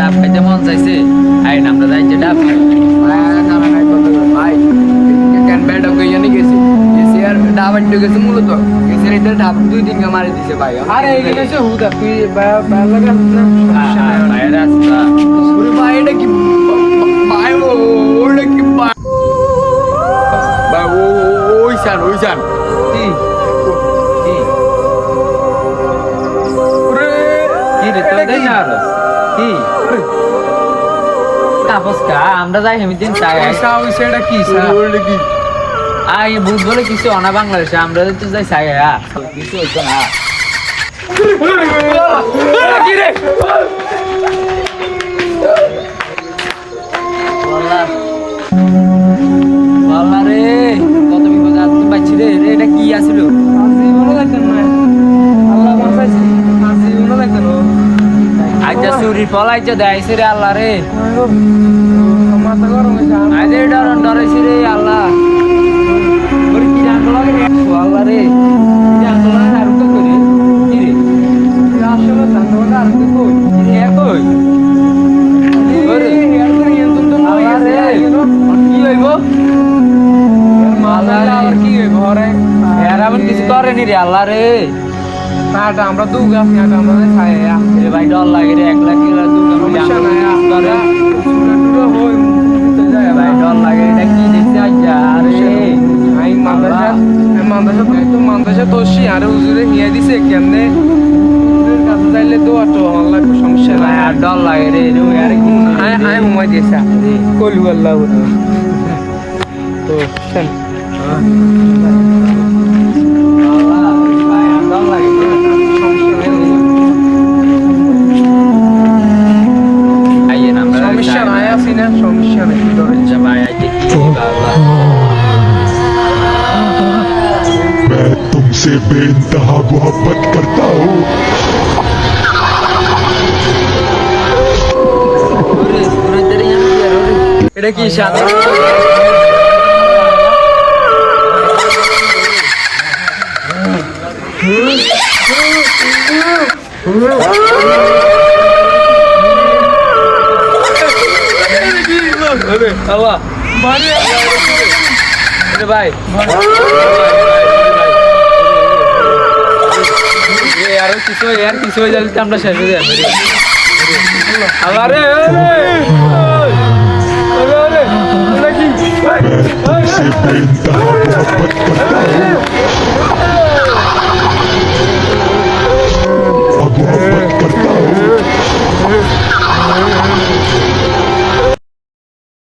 ডাব খাইতে মন চাইছে আই আমরা যাই যে ডাব ভাই কেন ব্যাড ওকে জানি গেছি গেছি আর ডাব আটকে গেছে মূলত গেছে এটা ডাব 2-3 কে মারি দিছে ভাই আরে এখানে সে হুদা তুই ভালো লাগে না ভাই রাস্তা ওরে ভাই এটা কি ভাই ওটা কি ভাই ওই সান কি কি ওরে কি রে তো দেই না কি তাপস কা আমরা যাই হেমিদিন চাই এটা কি কি আই বুঝ বলে কিছু অনা বাংলাদেশে আমরা তো যাই চাই কিছু হইতো না কি রে বলা রে কত বিপদ আসতে পারছি রে এটা কি আসিল মনে লাগতেন না আল্লাহ বাঁচাইছে মনে লাগতেন আচ্ছা চুরি পলাইছে দেয়ছে রে আল্লাহ রে মাথা গরম হয়েছে আজ ডরাইছি রে আল্লাহ ওরে কি জানতো লাগে রে আল্লাহ রে কি জানতো না আর তো করে কি রে আসলে জানতো না আর তো কই কি রে কই ওরে আল্লাহ রে কি হইব মাথা আর কি ঘরে এর আবার কিছু করেনি রে আল্লাহ রে এটা আমরা দু গাছ আমরা খাই রে ভাই ডর লাগে রে 1 লাখ কিলো দুটো সমস্যা নাই করে পুরো হই ভাই ডর লাগে এটা কি দেখতে আজ্জা আরে আই মাদ্রাসা তো আরে হুজুরে নিয়ে দিছে কেমনে হুজুরের কাছে যাইলে তো অত আল্লাহ সমস্যা নাই আর ডর লাগে রে রে আর কি আই মুমাই দিয়েছে কলু আল্লাহ তো শুন সমস্যা নাই আছি না সমস্যা নেই मैं तुमसे बेइंतहा मोहब्बत करता हूँ এটা কি সাথে আল্লাহ ভাই আর কিছু হয়ে যাবে আমরা শেষ হয়ে যাবে আল্লাহ রে मैं तुमसे बेइंतहा मोहब्बत करता हूँ